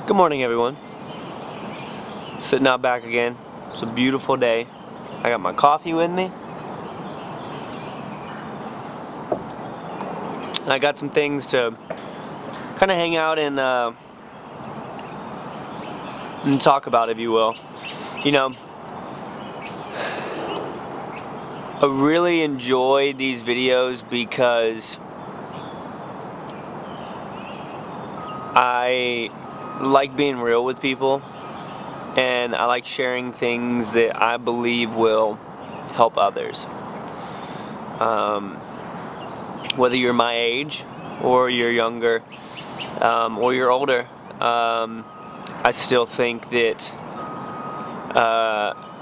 Good morning, everyone. Sitting out back again. It's a beautiful day. I got my coffee with me. And I got some things to kind of hang out and talk about, if you will. You know, I really enjoy these videos because I like being real with people, and I like sharing things that I believe will help others. Whether you're my age, or you're younger, or you're older, I still think that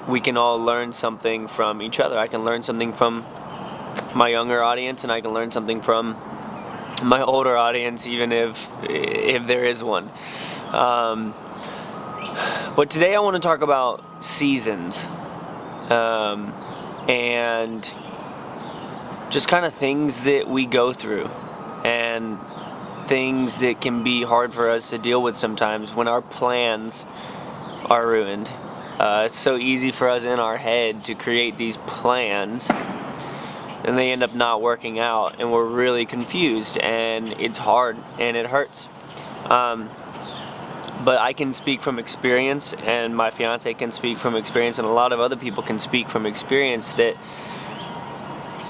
we can all learn something from each other. I can learn something from my younger audience, and I can learn something from my older audience, even if there is one. But today I want to talk about seasons, and just kind of things that we go through, and things that can be hard for us to deal with sometimes when our plans are ruined. It's so easy for us in our head to create these plans, and they end up not working out, and we're really confused, and it's hard, and it hurts. But I can speak from experience, and my fiance can speak from experience, and a lot of other people can speak from experience, that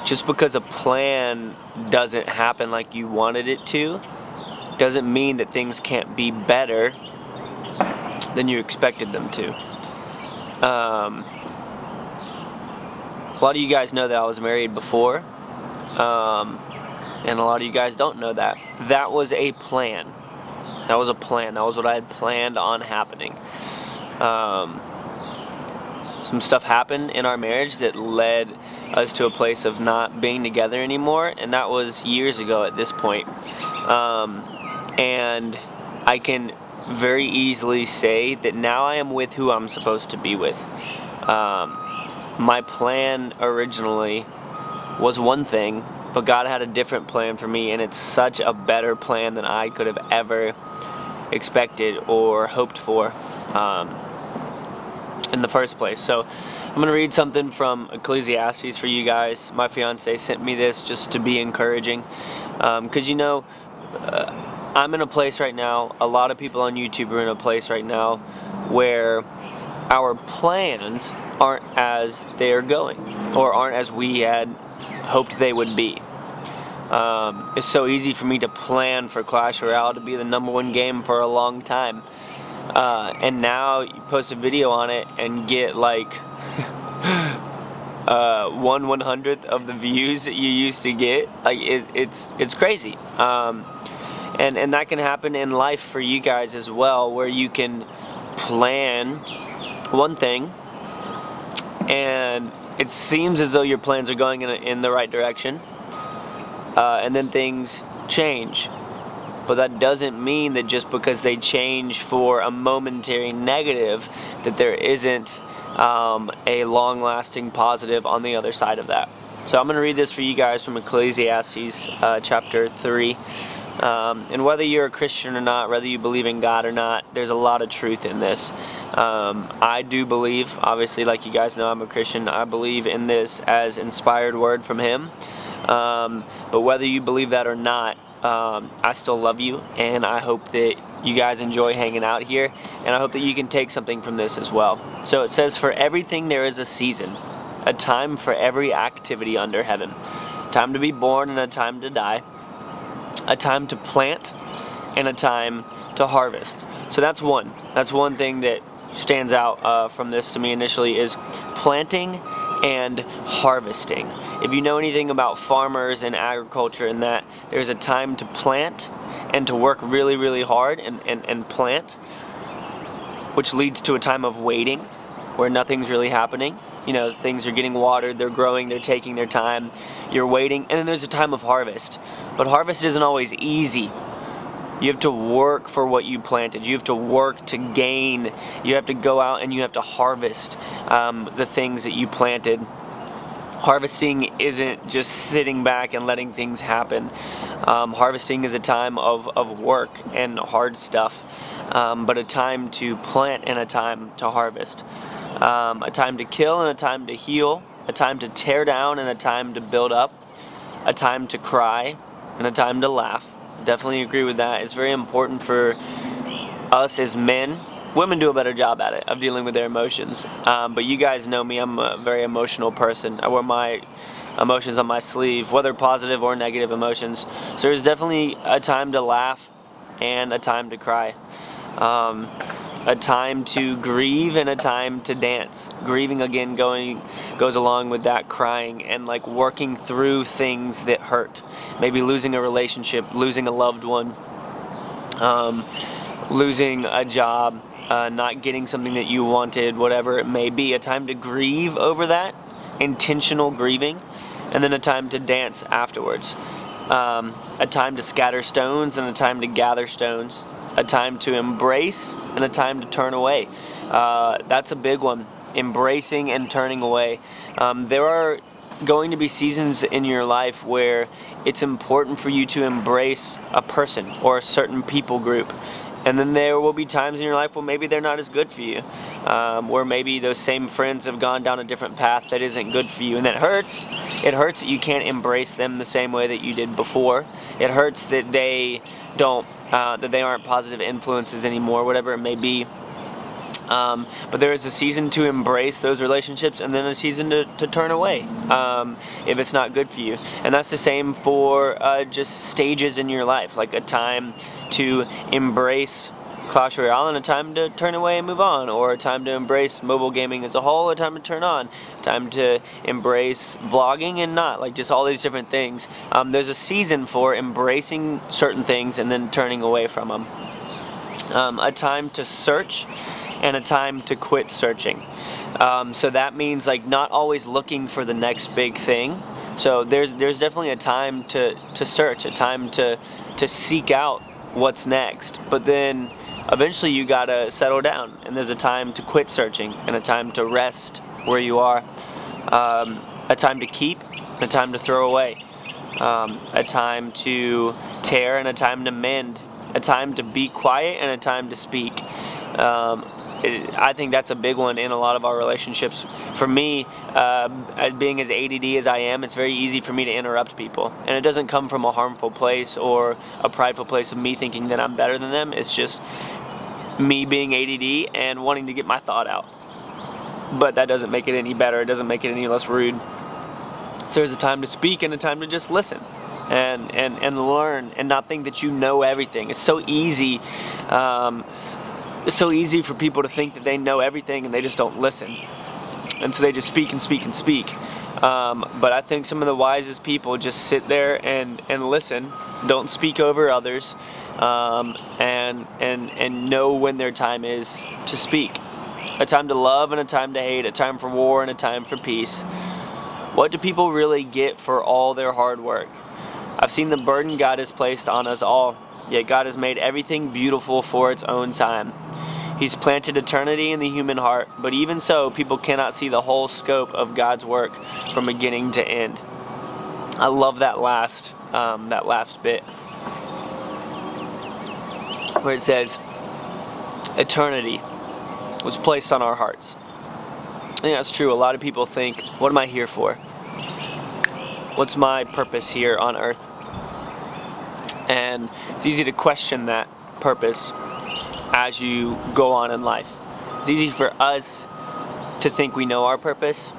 just because a plan doesn't happen like you wanted it to, doesn't mean that things can't be better than you expected them to. A lot of you guys know that I was married before, and a lot of you guys don't know that. That was a plan. That was a plan. That was what I had planned on happening. Some stuff happened in our marriage that led us to a place of not being together anymore, and that was years ago at this point. And I can very easily say that now I am with who I'm supposed to be with. My plan originally was one thing, but God had a different plan for me, and it's such a better plan than I could have ever expected or hoped for in the first place. So I'm going to read something from Ecclesiastes for you guys. My fiance sent me this just to be encouraging, because I'm in a place right now, a lot of people on YouTube are in a place right now where our plans aren't as they're going, or aren't as we had hoped they would be. It's so easy for me to plan for Clash Royale to be the #1 game for a long time, and now you post a video on it and get like 1/100th of the views that you used to get. Like it's crazy, and that can happen in life for you guys as well, where you can plan one thing and it seems as though your plans are going in the right direction. And then things change. But that doesn't mean that just because they change for a momentary negative, that there isn't a long-lasting positive on the other side of that. So I'm going to read this for you guys from Ecclesiastes chapter 3. And whether you're a Christian or not, whether you believe in God or not, there's a lot of truth in this. I do believe, obviously, like you guys know, I'm a Christian. I believe in this as inspired word from Him. But whether you believe that or not, I still love you, and I hope that you guys enjoy hanging out here, and I hope that you can take something from this as well. So it says, "For everything there is a season, a time for every activity under heaven, a time to be born and a time to die, a time to plant and a time to harvest." So that's one thing that stands out from this to me initially, is planting and harvesting. If you know anything about farmers and agriculture, and that there's a time to plant and to work really, really hard and plant, which leads to a time of waiting where nothing's really happening. You know, things are getting watered, they're growing, they're taking their time, you're waiting, and then there's a time of harvest. But harvest isn't always easy. You have to work for what you planted. You have to work to gain. You have to go out and you have to harvest the things that you planted. Harvesting isn't just sitting back and letting things happen. Harvesting is a time of work and hard stuff, but a time to plant and a time to harvest. A time to kill and a time to heal, a time to tear down and a time to build up, a time to cry and a time to laugh. Definitely agree with that. It's very important for us as men. Women do a better job at it, of dealing with their emotions. But you guys know me, I'm a very emotional person. I wear my emotions on my sleeve, whether positive or negative emotions. So there's definitely a time to laugh and a time to cry. A time to grieve and a time to dance. Grieving, again, goes along with that crying and like working through things that hurt. Maybe losing a relationship, losing a loved one, losing a job, not getting something that you wanted, whatever it may be. A time to grieve over that, intentional grieving, and then a time to dance afterwards. A time to scatter stones and a time to gather stones. A time to embrace and a time to turn away. That's a big one. Embracing and turning away. There are going to be seasons in your life where it's important for you to embrace a person or a certain people group. And then there will be times in your life where maybe they're not as good for you. Where maybe those same friends have gone down a different path that isn't good for you. And that hurts. It hurts that you can't embrace them the same way that you did before. It hurts that they aren't positive influences anymore, whatever it may be. But there is a season to embrace those relationships and then a season to turn away if it's not good for you. And that's the same for just stages in your life, like a time to embrace Clash Royale and a time to turn away and move on, or a time to embrace mobile gaming as a whole, a time to turn on, time to embrace vlogging and not, like just all these different things. There's a season for embracing certain things and then turning away from them. A time to search and a time to quit searching. So that means like not always looking for the next big thing. So there's definitely a time to search, a time to seek out what's next. But then eventually you gotta settle down, and there's a time to quit searching and a time to rest where you are. A time to keep and a time to throw away. A time to tear and a time to mend. A time to be quiet and a time to speak. I think that's a big one in a lot of our relationships. For me, as being as ADD as I am, it's very easy for me to interrupt people. And it doesn't come from a harmful place or a prideful place of me thinking that I'm better than them. It's just me being ADD and wanting to get my thought out. But that doesn't make it any better. It doesn't make it any less rude. So there's a time to speak and a time to just listen and learn and not think that you know everything. It's so easy. It's so easy for people to think that they know everything and they just don't listen. And so they just speak and speak and speak. But I think some of the wisest people just sit there and listen, don't speak over others, and know when their time is to speak. A time to love and a time to hate, a time for war and a time for peace. What do people really get for all their hard work? I've seen the burden God has placed on us all, yet God has made everything beautiful for its own time. He's planted eternity in the human heart, but even so, people cannot see the whole scope of God's work from beginning to end. I love that last bit, where it says, eternity was placed on our hearts. I think that's true. A lot of people think, what am I here for? What's my purpose here on earth? And it's easy to question that purpose as you go on in life. It's easy for us to think we know our purpose,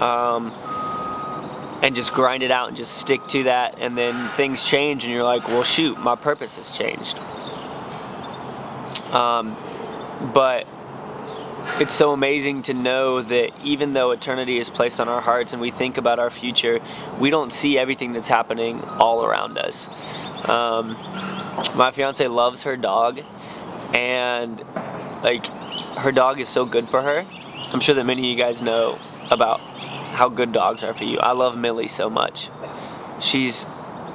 and just grind it out and just stick to that, and then things change and you're like, well shoot, my purpose has changed. But it's so amazing to know that even though eternity is placed on our hearts and we think about our future, we don't see everything that's happening all around us. My fiance loves her dog, and like, her dog is so good for her. I'm sure that many of you guys know about how good dogs are for you. I love Millie so much. She's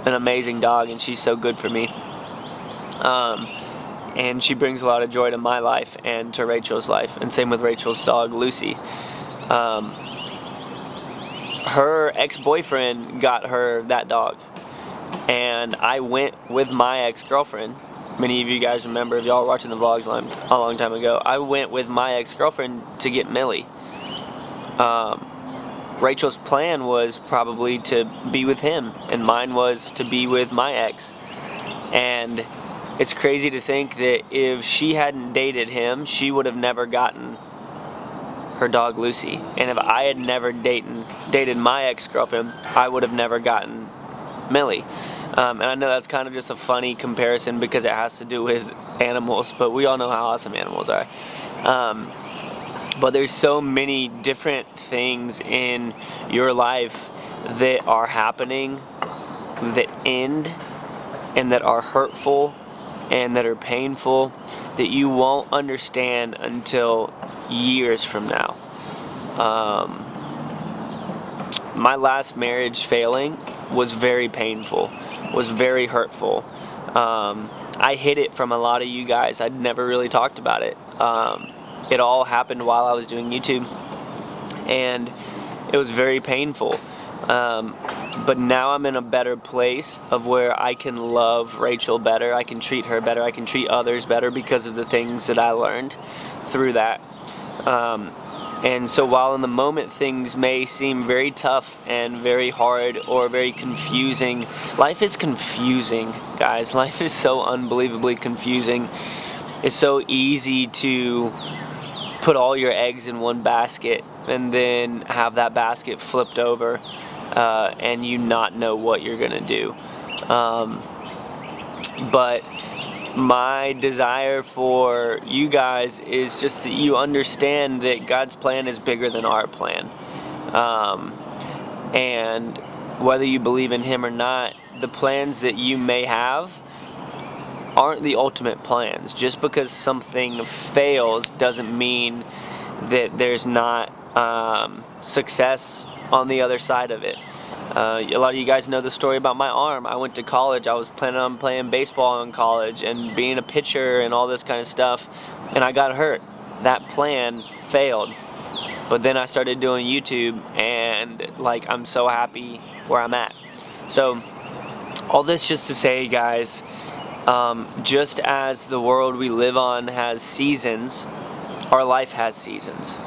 an amazing dog and she's so good for me. And she brings a lot of joy to my life and to Rachel's life, and same with Rachel's dog, Lucy. her ex-boyfriend got her that dog, and I went with my ex-girlfriend. Many of you guys remember, if y'all were watching the vlogs a long time ago, I went with my ex-girlfriend to get Millie. Rachel's plan was probably to be with him, and mine was to be with my ex. And it's crazy to think that if she hadn't dated him, she would have never gotten her dog Lucy. And if I had never dated my ex-girlfriend, I would have never gotten Millie. And I know that's kind of just a funny comparison because it has to do with animals, but we all know how awesome animals are. But there's so many different things in your life that are happening, that end, and that are hurtful, and that are painful, that you won't understand until years from now. My last marriage failing was very painful, was very hurtful. I hid it from a lot of you guys. I'd never really talked about it. It all happened while I was doing YouTube, and it was very painful. But now I'm in a better place of where I can love Rachel better, I can treat her better, I can treat others better because of the things that I learned through that. And so while in the moment things may seem very tough and very hard or very confusing, life is confusing, guys. Life is so unbelievably confusing. It's so easy to put all your eggs in one basket and then have that basket flipped over and you not know what you're gonna do. But my desire for you guys is just that you understand that God's plan is bigger than our plan. And whether you believe in Him or not, the plans that you may have aren't the ultimate plans. Just because something fails doesn't mean that there's not success on the other side of it. A lot of you guys know the story about my arm. I went to college. I was planning on playing baseball in college and being a pitcher and all this kind of stuff, and I got hurt. That plan failed. But then I started doing YouTube, and like, I'm so happy where I'm at. So all this just to say, guys, just as the world we live on has seasons, our life has seasons.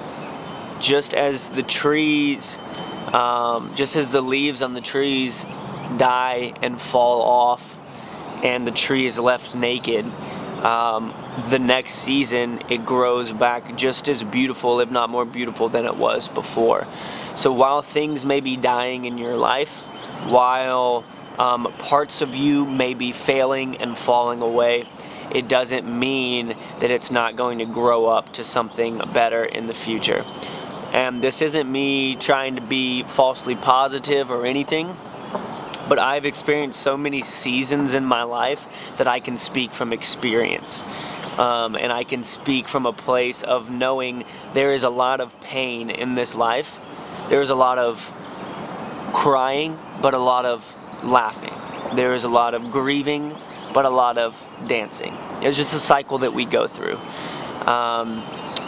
Just as the trees, just as the leaves on the trees die and fall off and the tree is left naked, the next season it grows back just as beautiful, if not more beautiful than it was before. So while things may be dying in your life, while parts of you may be failing and falling away, it doesn't mean that it's not going to grow up to something better in the future. And this isn't me trying to be falsely positive or anything, but I've experienced so many seasons in my life that I can speak from experience. And I can speak from a place of knowing there is a lot of pain in this life. There's a lot of crying, but a lot of laughing. There is a lot of grieving, but a lot of dancing. It's just a cycle that we go through.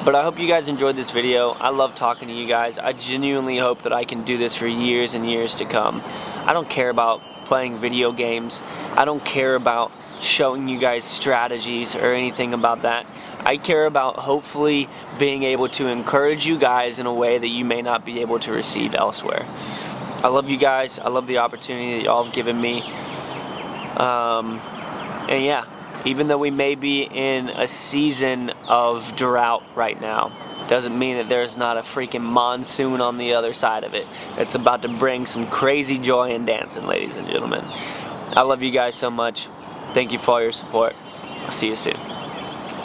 But I hope you guys enjoyed this video. I love talking to you guys. I genuinely hope that I can do this for years and years to come. I don't care about playing video games. I don't care about showing you guys strategies or anything about that. I care about hopefully being able to encourage you guys in a way that you may not be able to receive elsewhere. I love you guys. I love the opportunity that y'all have given me. And yeah, even though we may be in a season of drought right now, doesn't mean that there's not a freaking monsoon on the other side of it. It's about to bring some crazy joy and dancing, ladies and gentlemen. I love you guys so much. Thank you for all your support. I'll see you soon.